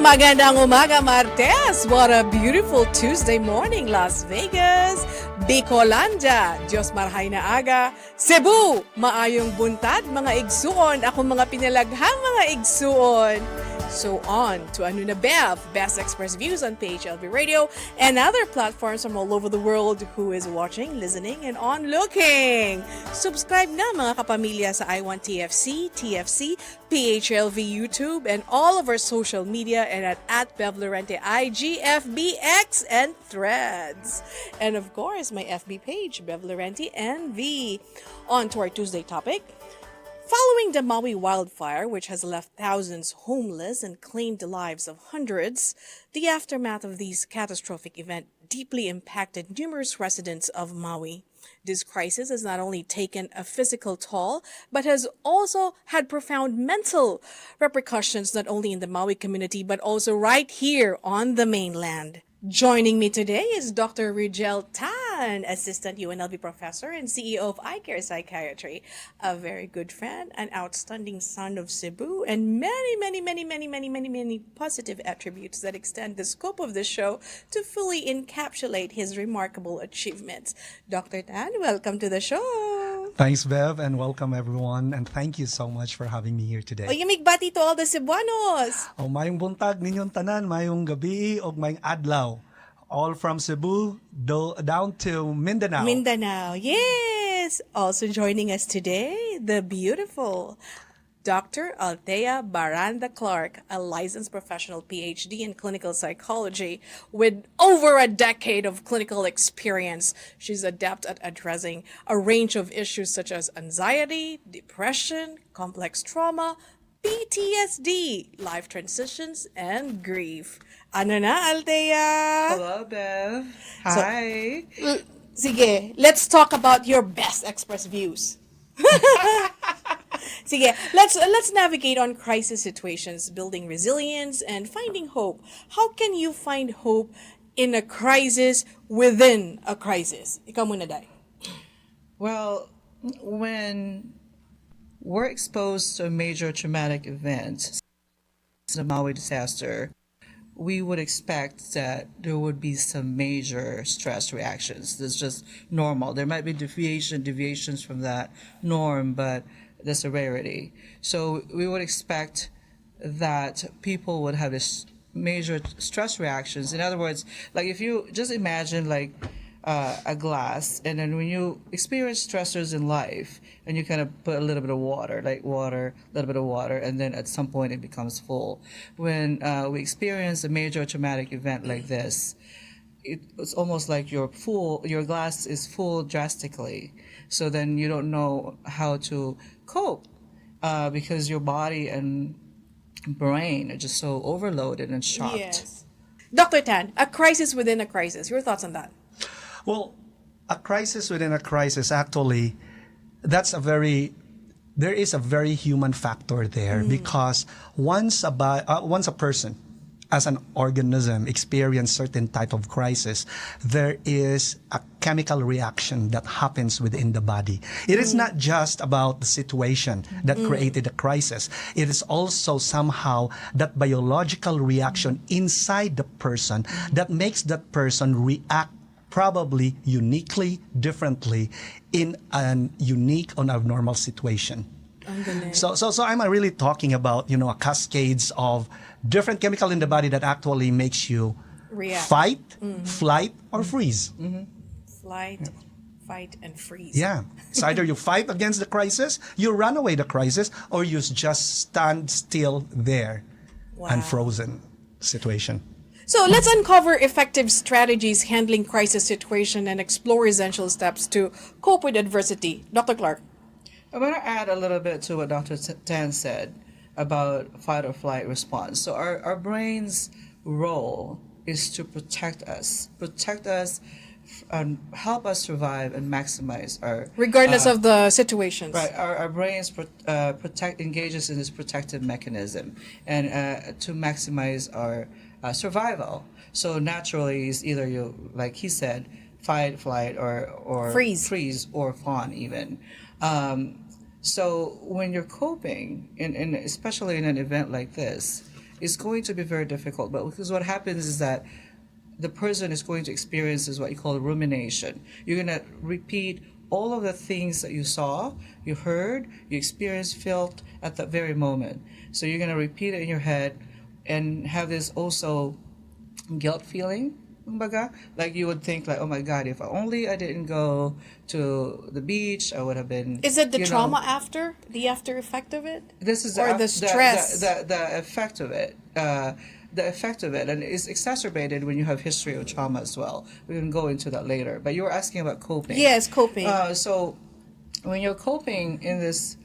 Magandang umaga, Martes! What a beautiful Tuesday morning, Las Vegas! Bicolanja, Diyos marhay na aga. Cebu, maayong buntag, mga igsuon, ako mga pinalaghang mga igsuon. So on to Ano na Bev, Best Express Views on PHLV Radio and other platforms from all over the world who is watching, listening, and on looking. Subscribe na mga kapamilya sa I1TFC, TFC, PHLV YouTube, and all of our social media and at Bev Llorente, IGFBX, and Threads. And of course, my FB page, Bev Llorente NV. On to our Tuesday topic. Following the Maui wildfire, which has left thousands homeless and claimed the lives of hundreds, the aftermath of this catastrophic event deeply impacted numerous residents of Maui. This crisis has not only taken a physical toll, but has also had profound mental repercussions not only in the Maui community, but also right here on the mainland. Joining me today is Dr. Rhigel Tan, Assistant UNLV Professor and CEO of Eye Care Psychiatry, a very good friend, an outstanding son of Cebu, and many positive attributes that extend the scope of the show to fully encapsulate his remarkable achievements. Dr. Tan, welcome to the show. Thanks, Bev, and welcome everyone, and thank you so much for having me here today. O yamigbati to all the Cebuanos. O mayong buntag ninyong tanan, mayong gabi, o mayong adlaw. All from Cebu down to Mindanao. Mindanao, yes. Also joining us today, the beautiful Dr. Althea Clark, a licensed professional PhD in clinical psychology with over a decade of clinical experience. She's adept at addressing a range of issues such as anxiety, depression, complex trauma, PTSD, life transitions, and grief. Ano na, Althea? Hello, Bev. Hi. Sige, let's talk about your best express views. Sige, let's navigate on crisis situations, building resilience and finding hope. How can you find hope in a crisis within a crisis? Ikaw muna, Day. Well, when we're exposed to a major traumatic event, the Maui disaster, we would expect that there would be some major stress reactions. That's just normal. There might be deviations from that norm, but that's a rarity. So we would expect that people would have this major stress reactions. In other words, like if you just imagine like a glass, and then when you experience stressors in life, and you kind of put a little bit of water, a little bit of water, and then at some point it becomes full. When we experience a major traumatic event like this, it's almost like your glass is full drastically. So then you don't know how to cope because your body and brain are just so overloaded and shocked. Yes. Dr. Tan, a crisis within a crisis. Your thoughts on that? Well, a crisis within a crisis, actually, there is a very human factor there because once a person as an organism experience certain type of crisis, there is a chemical reaction that happens within the body. It is not just about the situation that created the crisis. It is also somehow that biological reaction inside the person that makes that person react probably uniquely, differently in an unique or abnormal situation. So I'm really talking about, a cascades of different chemical in the body that actually makes you React. Fight, flight, or freeze. Flight, fight, and freeze. Yeah. It's either you fight against the crisis, you run away the crisis, or you just stand still there, unfrozen situation. So let's uncover effective strategies handling crisis situation and explore essential steps to cope with adversity. Dr. Clark. I want to add a little bit to what Dr. Tan said about fight or flight response. So our brain's role is to protect us and help us survive and maximize our... Regardless of the situations. Right. Our brains engages in this protective mechanism and to maximize our survival. So naturally, it's either you, like he said, fight, flight, or freeze or fawn even. So when you're coping, especially in an event like this, it's going to be very difficult. But because what happens is that the person is going to experience is what you call rumination. You're going to repeat all of the things that you saw, you heard, you experienced, felt at that very moment. So you're going to repeat it in your head and have this also guilt feeling. Kumbaga, like you would think like, oh my God, if only I didn't go to the beach, I would have been. Is it the trauma after the after effect of it? This is or the stress, the effect of it. The effect of it, and it's exacerbated when you have history of trauma as well. We can go into that later. But you were asking about coping. Yes, coping. So when you're coping in this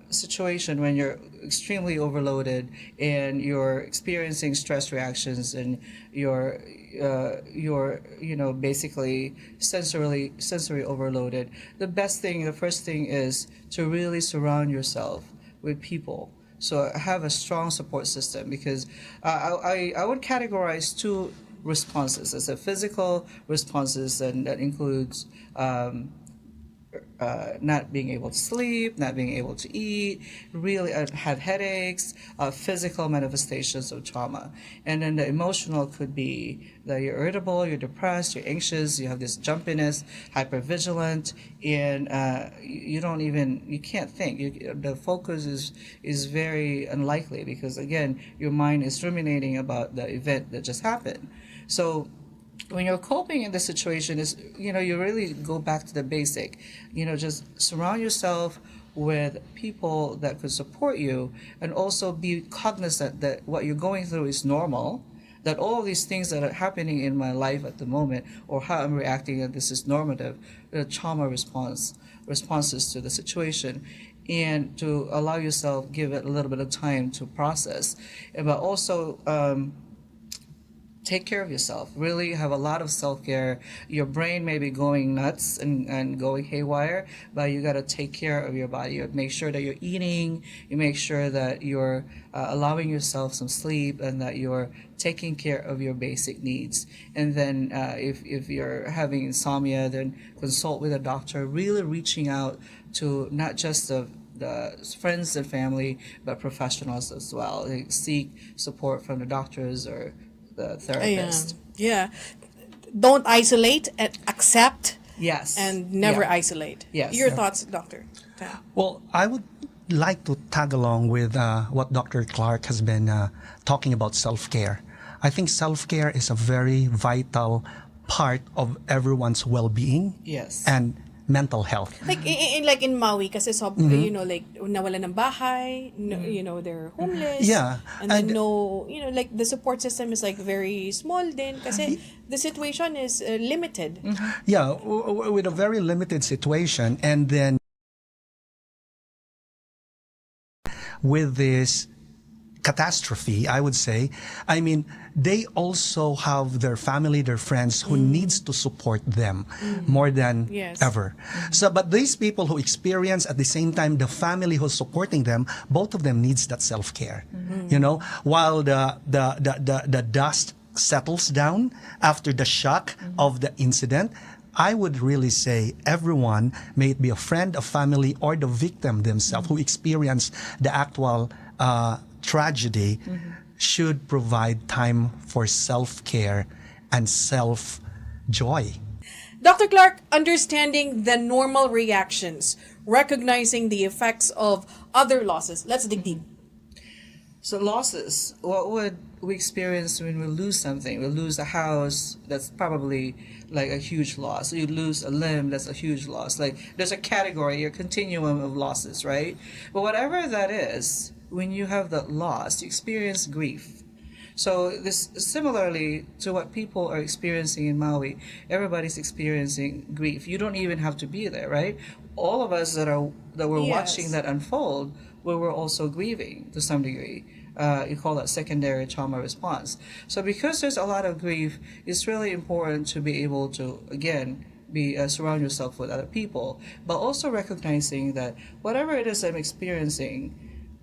situation, when you're extremely overloaded and you're experiencing stress reactions and you're basically sensory overloaded, the first thing is to really surround yourself with people. So have a strong support system, because I would categorize two responses as a physical responses, and that includes not being able to sleep, not being able to eat, really have headaches, physical manifestations of trauma. And then the emotional could be that you're irritable, you're depressed, you're anxious, you have this jumpiness, hypervigilant, and you can't think. The focus is very unlikely, because again, your mind is ruminating about the event that just happened. So when you're coping in this situation is, you really go back to the basic, just surround yourself with people that could support you, and also be cognizant that what you're going through is normal, that all of these things that are happening in my life at the moment, or how I'm reacting, and this is normative, the trauma responses to the situation, and to allow yourself, give it a little bit of time to process, but also take care of yourself. Really have a lot of self-care. Your brain may be going nuts and going haywire, but you got to take care of your body. You make sure that you're eating. You make sure that you're allowing yourself some sleep, and that you're taking care of your basic needs. And then if you're having insomnia, then consult with a doctor, really reaching out to not just the friends and family, but professionals as well. Seek support from the doctors or the therapist. Yeah. Don't isolate, and accept. Yes. And never isolate. Yes. Your thoughts, Doctor? Well, I would like to tag along with what Dr. Clark has been talking about self-care. I think self-care is a very vital part of everyone's well-being. Yes. And mental health. Like in Maui, kasi like nawala ng bahay, they're homeless. Yeah. And then like the support system is like very small din, kasi the situation is limited. Yeah, with a very limited situation, and then with this catastrophe, I would say, they also have their family, their friends who needs to support them more than ever. So, but these people who experience at the same time the family who's supporting them, both of them needs that self-care. While the dust settles down after the shock of the incident, I would really say everyone, may it be a friend, a family, or the victim themselves who experience the actual tragedy, should provide time for self-care and self-joy. Dr. Clark, understanding the normal reactions, recognizing the effects of other losses. Let's dig deep. So losses, what would we experience when we lose something? We lose a house, that's probably like a huge loss. You lose a limb, that's a huge loss. Like there's a category, a continuum of losses, right? But whatever that is, when you have that loss, you experience grief. So this similarly to what people are experiencing in Maui, everybody's experiencing grief. You don't even have to be there, right? All of us that were watching that unfold, we were also grieving to some degree. You call that secondary trauma response. So because there's a lot of grief, it's really important to be able to, again, surround yourself with other people, but also recognizing that whatever it is I'm experiencing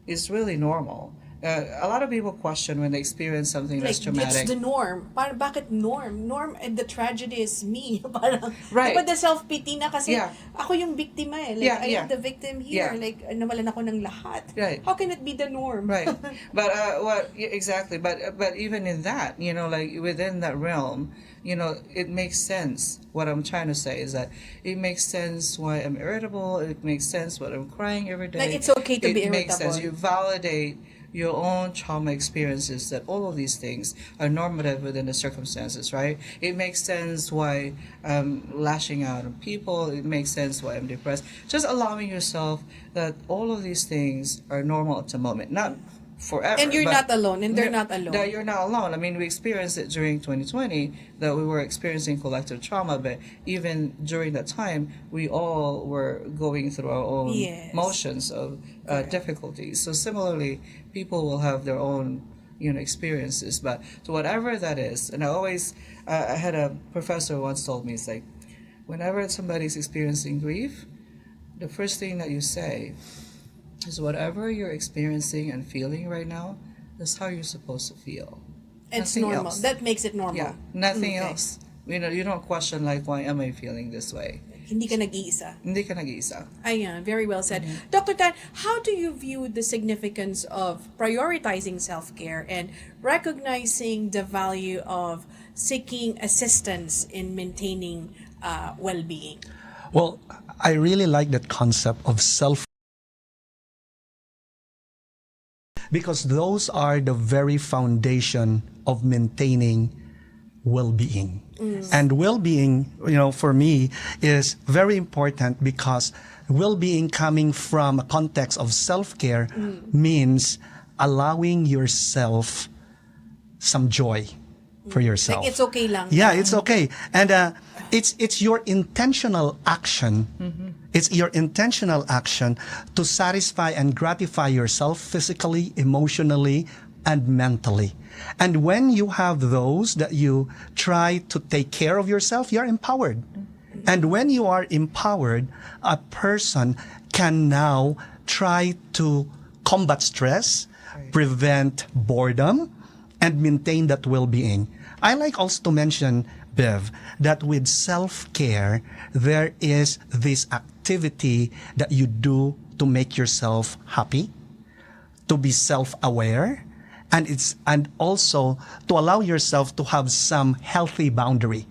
is really normal. A lot of people question when they experience something that's Like, traumatic. it's the norm. Bakit norm? Norm, and the tragedy is me. Parang, Right. Diba the self-pity na kasi Yeah. ako yung biktima eh. Like, Yeah, I yeah. am the victim here. Yeah. Like, nawalan ako ng lahat. Right. How can it be the norm? Right, but exactly, but even in that, like within that realm, it makes sense. What I'm trying to say is that it makes sense why I'm irritable. It makes sense why I'm crying every day. Like, it's okay to be It makes sense. irritable. You validate your own trauma experiences, that all of these things are normative within the circumstances, right? It makes sense why I'm lashing out on people. It makes sense why I'm depressed. Just allowing yourself that all of these things are normal at the moment, not forever. And you're but- not alone, and they're not alone. That you're not alone. I mean, we experienced it during 2020 that we were experiencing collective trauma, but even during that time, we all were going through our own Yes. motions of difficulties. So similarly, people will have their own, experiences. But to whatever that is, and I had a professor once told me, it's like, whenever somebody's experiencing grief, the first thing that you say is whatever you're experiencing and feeling right now, that's how you're supposed to feel. It's Nothing normal. else. That makes it normal. Yeah, nothing Okay. else. You don't question like, why am I feeling this way? Hindi ka nag-iisa. Hindi ka nag-iisa. Ayan, very well said. Mm-hmm. Dr. Tan, how do you view the significance of prioritizing self-care and recognizing the value of seeking assistance in maintaining well-being? Well, I really like that concept of self, because those are the very foundation of maintaining well-being. And well-being, for me, is very important because well-being coming from a context of self-care means allowing yourself some joy for yourself. Like, it's okay lang. Yeah, it's okay. And it's your intentional action. It's your intentional action to satisfy and gratify yourself physically, emotionally, and mentally. And when you have those that you try to take care of yourself, you're empowered. And when you are empowered, a person can now try to combat stress, prevent boredom, and maintain that well-being. I like also to mention, Bev, that with self-care, there is this activity that you do to make yourself happy, to be self-aware, and also to allow yourself to have some healthy boundary.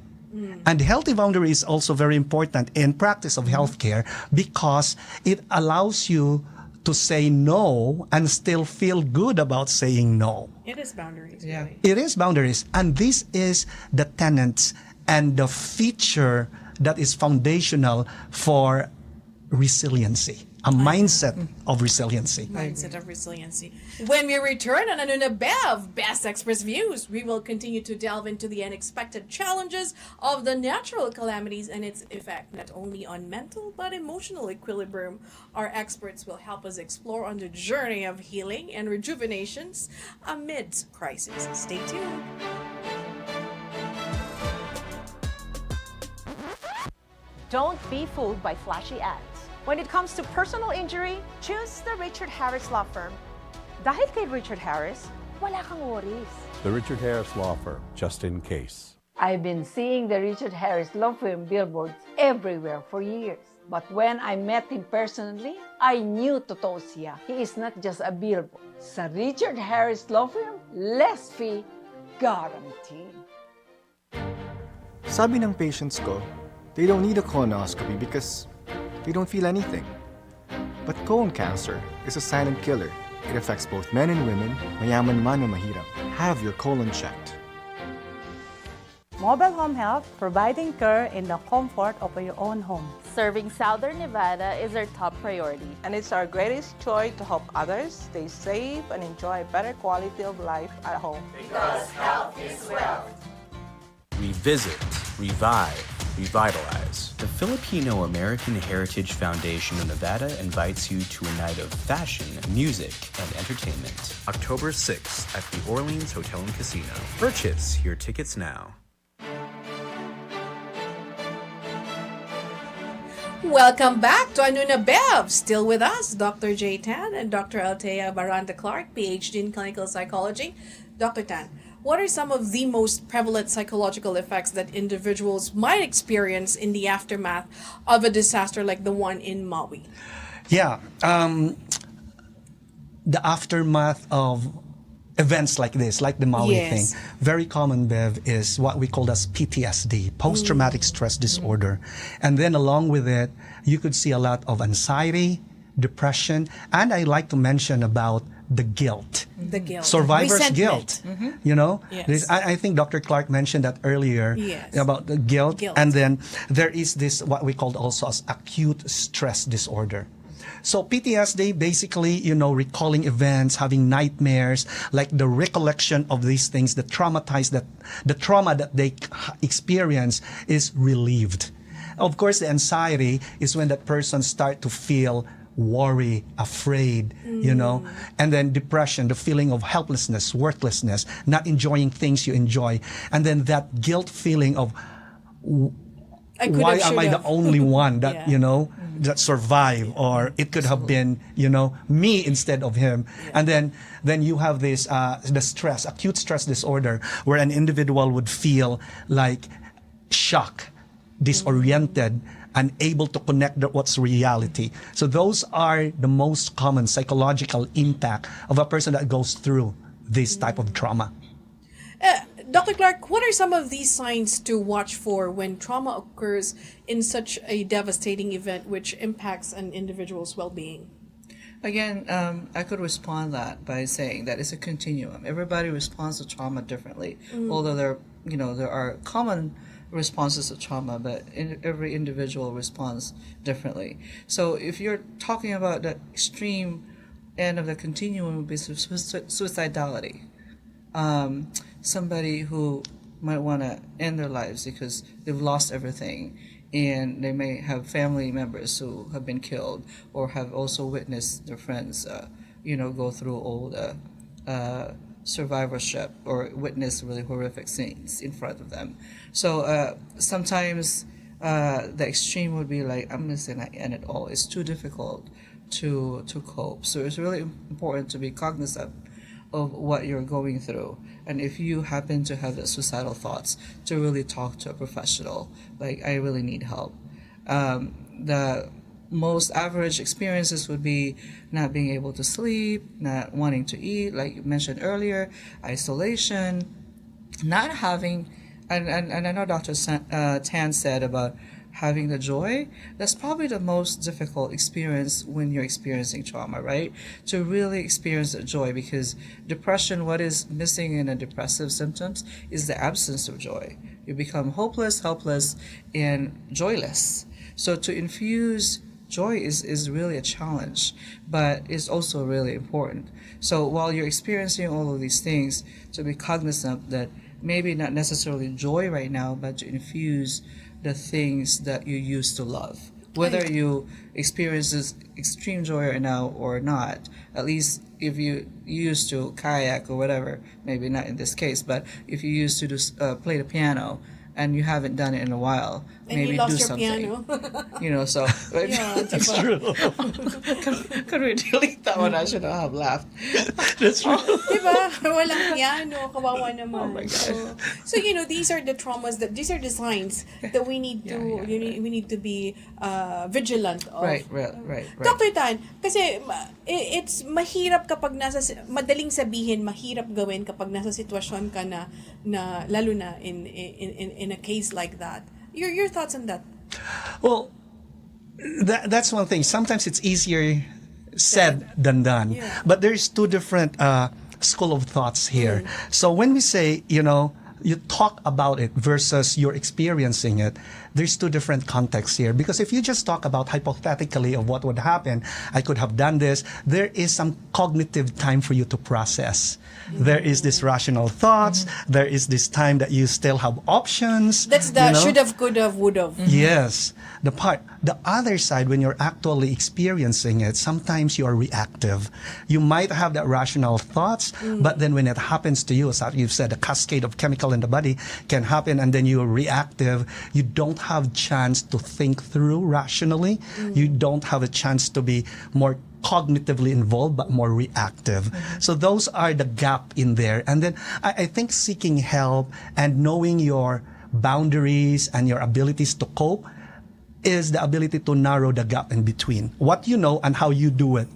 And healthy boundary is also very important in practice of healthcare because it allows you to say no and still feel good about saying no. It is boundaries, Yeah. really. It is boundaries. And this is the tenets and the feature that is foundational for resiliency, a mindset of resiliency. Mindset of resiliency. When we return on Ano Na Bev, Best Express Views, we will continue to delve into the unexpected challenges of the natural calamities and its effect not only on mental but emotional equilibrium. Our experts will help us explore on the journey of healing and rejuvenations amidst crisis. Stay tuned. Don't be fooled by flashy ads. When it comes to personal injury, choose the Richard Harris Law Firm. Dahil kay Richard Harris, wala kang worries. The Richard Harris Law Firm, just in case. I've been seeing the Richard Harris Law Firm billboards everywhere for years. But when I met him personally, I knew totoo siya. He is not just a billboard. Sa Richard Harris Law Firm, less fee, guaranteed. Sabi ng patients ko, they don't need a colonoscopy because they don't feel anything. But colon cancer is a silent killer. It affects both men and women, mayaman man o mahirap. Have your colon checked. Mobile Home Health, providing care in the comfort of your own home. Serving Southern Nevada is our top priority. And it's our greatest joy to help others stay safe and enjoy a better quality of life at home. Because health is wealth. Revisit, revive, revitalize. The Filipino-American Heritage Foundation of Nevada invites you to a night of fashion, music, and entertainment. October 6th at the Orleans Hotel and Casino. Purchase your tickets now. Welcome back to Anuna Bev. Still with us, Dr. J. Tan and Dr. Althea Clark, PhD in clinical psychology. Dr. Tan, what are some of the most prevalent psychological effects that individuals might experience in the aftermath of a disaster like the one in Maui? Yeah, the aftermath of events like this, like the Maui Yes. thing, very common, Bev, is what we call as PTSD, post-traumatic stress disorder. And then along with it, you could see a lot of anxiety, depression, and I like to mention about the guilt. The guilt. Survivor's Resentment. guilt. You know, Yes. I think Dr. Clark mentioned that earlier Yes. about the guilt. Guilt. And then there is this, what we call also as acute stress disorder. So PTSD, basically, you know, recalling events, having nightmares, like the recollection of these things, the trauma that they experience is relieved. Of course, the anxiety is when that person start to feel worry, afraid, you know, and then depression, the feeling of helplessness, worthlessness, not enjoying things you enjoy, and then that guilt feeling of why am I the only one that, Yeah. you know, that survived, or it could have been, you know, me instead of him. And then you have this, the stress, acute stress disorder, where an individual would feel like shock, disoriented, unable to connect what's reality. So those are the most common psychological impact of a person that goes through this type of trauma. Dr. Clark, what are some of these signs to watch for when trauma occurs in such a devastating event which impacts an individual's well-being? Again, I could respond that by saying that it's a continuum. Everybody responds to trauma differently, although there are common responses to trauma, but every individual responds differently. So if you're talking about the extreme end of the continuum, would be suicidality. Somebody who might want to end their lives because they've lost everything, and they may have family members who have been killed, or have also witnessed their friends, go through all the survivorship, or witness really horrific scenes in front of them. So sometimes the extreme would be like, I'm just going to end it all. It's too difficult to cope. So it's really important to be cognizant of what you're going through, and if you happen to have the suicidal thoughts, to really talk to a professional, like, I really need help. The most average experiences would be not being able to sleep, not wanting to eat, like you mentioned earlier, isolation, not having, and I know Dr. Tan said about having the joy. That's probably the most difficult experience when you're experiencing trauma, right? To really experience the joy, because depression, what is missing in a depressive symptoms is the absence of joy. You become hopeless, helpless, and joyless. So to infuse joy is really a challenge, but it's also really important. So while you're experiencing all of these things, to be cognizant that maybe not necessarily joy right now, but to infuse the things that you used to love. Whether you experience this extreme joy right now or not, at least if you used to kayak or whatever, maybe not in this case, but if you used to play the piano and you haven't done it in a while, And maybe you lost do your something. piano. So Yeah, It's true. could we delete that one? I should not have laughed. That's true. Diba? Walang piano, kawawa naman. Oh my God. So these are the traumas these are the signs that we need to we need to be vigilant of. Right. Dr. Tan, kasi it's mahirap kapag madaling sabihin, mahirap gawin kapag nasa sitwasyon ka na lalo na in a case like that. Your thoughts on that? Well, that's one thing. Sometimes it's easier said than done. Yeah. But there's two different school of thoughts here. So when we say, you talk about it versus you're experiencing it, there's two different contexts here. Because if you just talk about hypothetically of what would happen, I could have done this, there is some cognitive time for you to process. There is this rational thoughts. There is this time that you still have options. That's the should have, could have, would have. Yes. The other side, when you're actually experiencing it, sometimes you are reactive. You might have that rational thoughts, but then when it happens to you, as you've said, a cascade of chemical chemical in the body can happen, and then you're reactive. You don't have chance to think through rationally. You don't have a chance to be more cognitively involved, but more reactive. So those are the gap in there. And then I think seeking help and knowing your boundaries and your abilities to cope is the ability to narrow the gap in between what you know and how you do it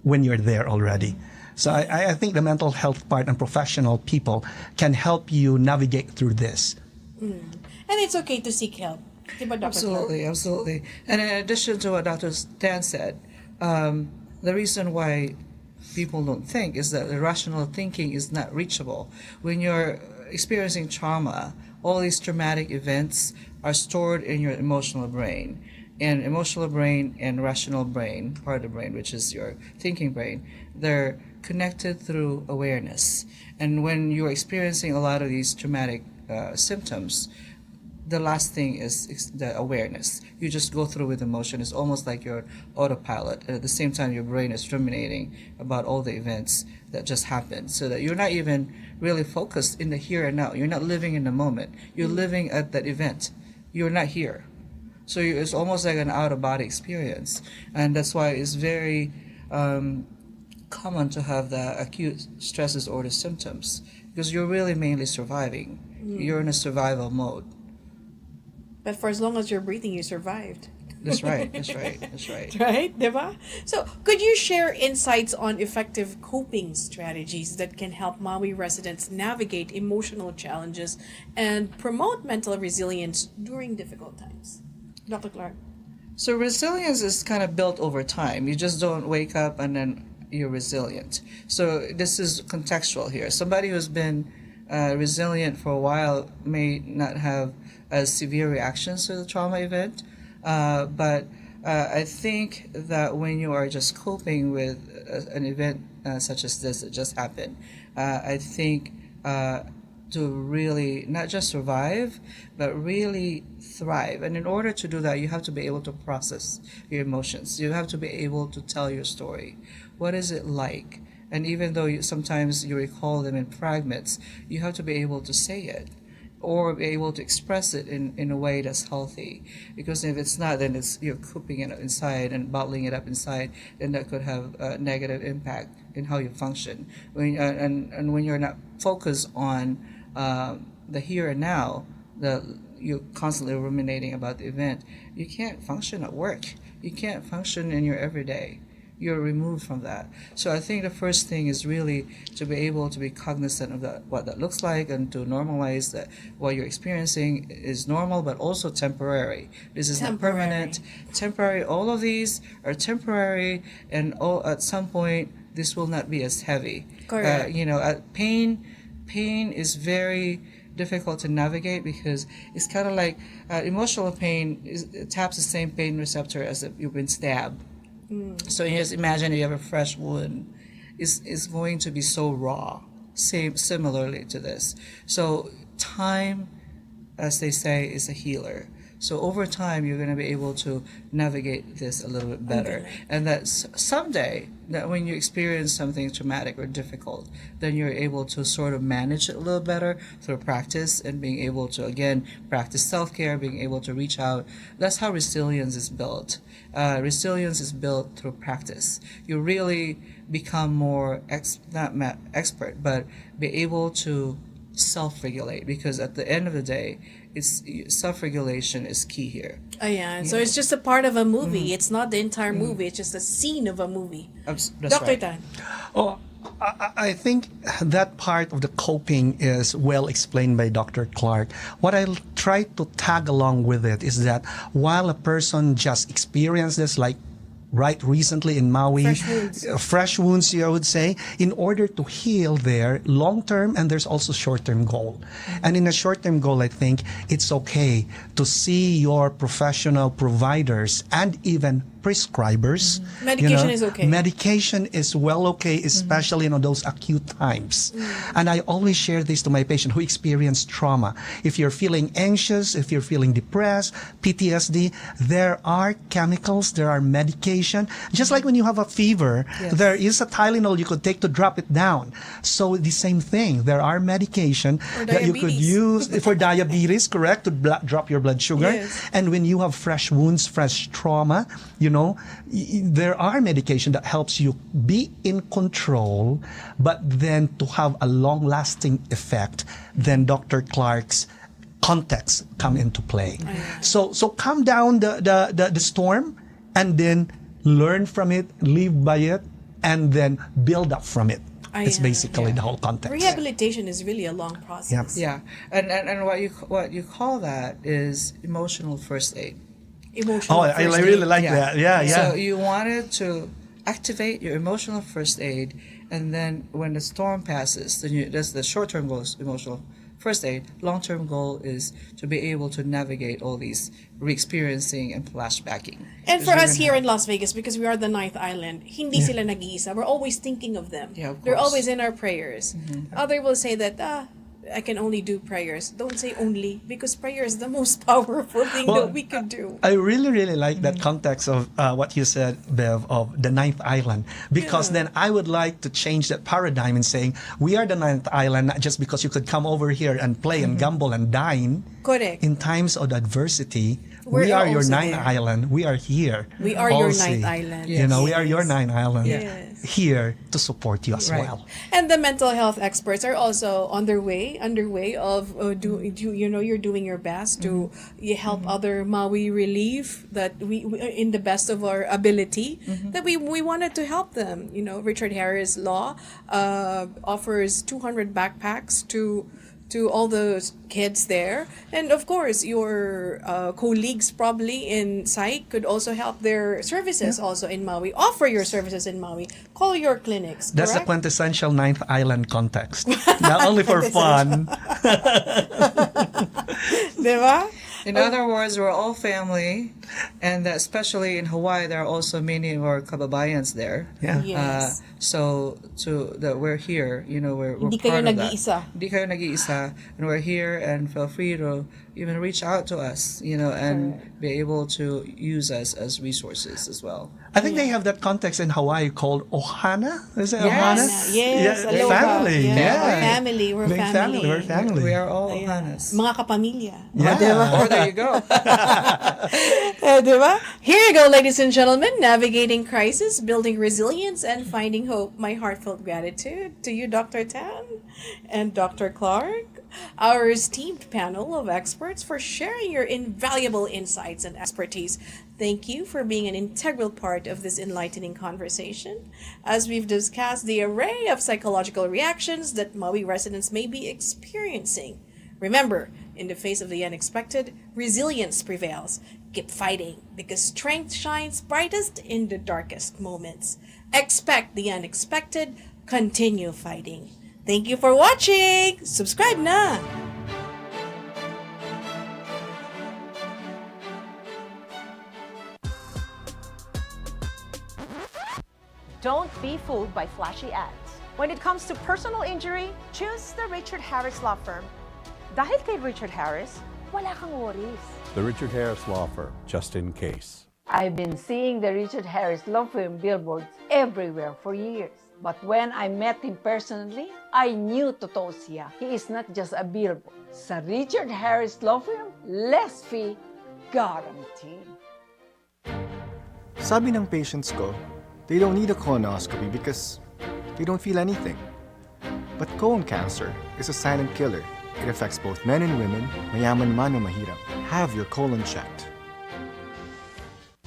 when you're there already. So I think the mental health part and professional people can help you navigate through this. And it's okay to seek help. Diba, Dr. Absolutely, Clark? absolutely. And in addition to what Dr. Tan said, the reason why people don't think is that the rational thinking is not reachable. When you're experiencing trauma, all these traumatic events are stored in your emotional brain. And emotional brain and rational brain, part of the brain, which is your thinking brain, they're connected through awareness. And when you're experiencing a lot of these traumatic symptoms, the last thing is the awareness. You just go through with emotion. It's almost like you're autopilot. And at the same time, your brain is ruminating about all the events that just happened, so that you're not even really focused in the here and now. You're not living in the moment. You're living at that event. You're not here. So it's almost like an out-of-body experience. And that's why it's very common to have the acute stress disorder symptoms, because you're really mainly surviving. You're in a survival mode. But for as long as you're breathing, you survived. That's right, that's right, that's right. Right, diba? So, could you share insights on effective coping strategies that can help Maui residents navigate emotional challenges and promote mental resilience during difficult times? Dr. Clark. So resilience is kind of built over time. You just don't wake up and then you're resilient. So this is contextual here. Somebody who's been resilient for a while may not have as severe reactions to the trauma event, but I think that when you are just coping with an event such as this that just happened, I think to really not just survive, but really thrive. And in order to do that, you have to be able to process your emotions. You have to be able to tell your story. What is it like? And even though sometimes you recall them in fragments, you have to be able to say it, or be able to express it in a way that's healthy. Because if it's not, then you're cooping it inside and bottling it up inside, then that could have a negative impact in how you function. And when you're not focused on the here and now, you're constantly ruminating about the event, you can't function at work. You can't function in your everyday. You're removed from that. So I think the first thing is really to be able to be cognizant of what that looks like, and to normalize that what you're experiencing is normal, but also temporary. This is not permanent. Temporary. All of these are temporary, and at some point this will not be as heavy. Correct. Pain is very difficult to navigate, because it's kind of like emotional pain it taps the same pain receptor as if you've been stabbed. So just imagine if you have a fresh wound, it's going to be so raw. Similarly to this. So time, as they say, is a healer. So over time, you're going to be able to navigate this a little bit better. Okay. And that someday, that when you experience something traumatic or difficult, then you're able to sort of manage it a little better through practice, and being able to, again, practice self-care, being able to reach out. That's how resilience is built. Resilience is built through practice. You really become more, not expert, but be able to self-regulate, because at the end of the day, self-regulation is key here. Oh yeah, so it's just a part of a movie. It's not the entire movie. It's just a scene of a movie. That's Dr. right. Tan. Oh, I think that part of the coping is well explained by Dr. Clark. What I'll try to tag along with it is that while a person just experienced this, like right recently in Maui, fresh wounds, I would say, in order to heal there long-term, and there's also short-term goal. And in a short-term goal, I think it's okay to see your professional providers and even prescribers. Medication is okay. Medication is well okay, especially those acute times. And I always share this to my patient who experience trauma. If you're feeling anxious, if you're feeling depressed, PTSD, there are chemicals, there are medication. Just like when you have a fever, there is a Tylenol you could take to drop it down. So the same thing. There are medication that you could use for diabetes, correct, to drop your blood sugar. Yes. And when you have fresh wounds, fresh trauma, there are medication that helps you be in control, but then to have a long-lasting effect, then Dr. Clark's context come into play. So calm down the storm, and then learn from it, live by it, and then build up from it. It's basically the whole context. Rehabilitation is really a long process. Yeah, and what you call that is emotional first aid. Emotional I really like that. Yeah. So you wanted to activate your emotional first aid, and then when the storm passes, then that's the short-term goal is emotional first aid. Long-term goal is to be able to navigate all these re-experiencing and flashbacking. And for us here in Las Vegas, because we are the 9th island, hindi sila nag-iisa. We're always thinking of them. Yeah, of They're course. always in our prayers. Other will say that, I can only do prayers. Don't say only, because prayer is the most powerful thing that we could do. I really, really like that context of what you said, Bev, of the 9th island, because then I would like to change that paradigm in saying we are the 9th island, not just because you could come over here and play and gamble and dine. Correct. In times of adversity, We're we are your also 9th there. island. We are here. We are your also. 9th island. We are your 9th island. Yes. Here to support you as well. And the mental health experts are also on their way, underway of you're doing your best to help other Maui relief that we in the best of our ability that we wanted to help them. Richard Harris Law offers 200 backpacks to all those kids there. And of course, your colleagues probably in psych could also help their services also in Maui. Offer your services in Maui. Call your clinics, That's the correct? quintessential 9th island context. Not only for fun. Diba? In other words, we're all family, and that especially in Hawaii, there are also many of our kababayans there. Yeah. Yes. So that we're here, we're Hindi kayo part of that. nag-iisa. Hindi kayo nag-iisa, and we're here, and feel free to even reach out to us, and be able to use us as resources as well. I think they have that context in Hawaii called Ohana. Is it Yes. Ohana? Yes, Yeah, aloha. family. Yeah. Yeah. We're family. We're Big family. We're family. We are all Ohanas. Mga kapamilya. Yeah. Or there you go. Diba? Here you go, ladies and gentlemen. Navigating crisis, building resilience, and finding hope. My heartfelt gratitude to you, Dr. Tan and Dr. Clark, our esteemed panel of experts, for sharing your invaluable insights and expertise. Thank you for being an integral part of this enlightening conversation as we've discussed the array of psychological reactions that Maui residents may be experiencing. Remember, in the face of the unexpected, resilience prevails. Keep fighting, because strength shines brightest in the darkest moments. Expect the unexpected. Continue fighting. Thank you for watching. Subscribe na. Don't be fooled by flashy ads. When it comes to personal injury, choose the Richard Harris Law Firm. Dahil kay Richard Harris, wala kang worries. The Richard Harris Law Firm, just in case. I've been seeing the Richard Harris Law Firm billboards everywhere for years. But when I met him personally, I knew totoo siya. He is not just a billboard. Sa Richard Harris Law Firm, less fee, guaranteed. Sabi ng patients ko, they don't need a colonoscopy because they don't feel anything. But colon cancer is a silent killer. It affects both men and women, mayaman man o mahirap. Have your colon checked.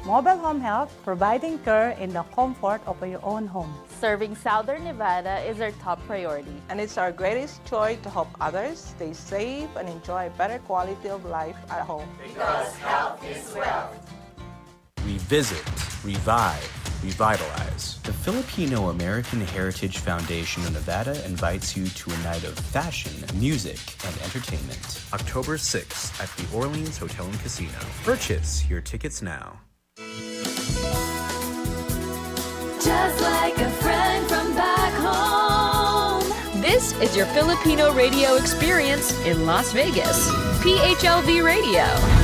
Mobile home health, providing care in the comfort of your own home. Serving Southern Nevada is our top priority. And it's our greatest joy to help others stay safe and enjoy a better quality of life at home. Because health is wealth. Revisit, revive, revitalize. The Filipino-American Heritage Foundation of Nevada invites you to a night of fashion, music, and entertainment. October 6th at the Orleans Hotel and Casino. Purchase your tickets now. just like a friend from back home. This is your Filipino radio experience in Las Vegas. PHLV Radio.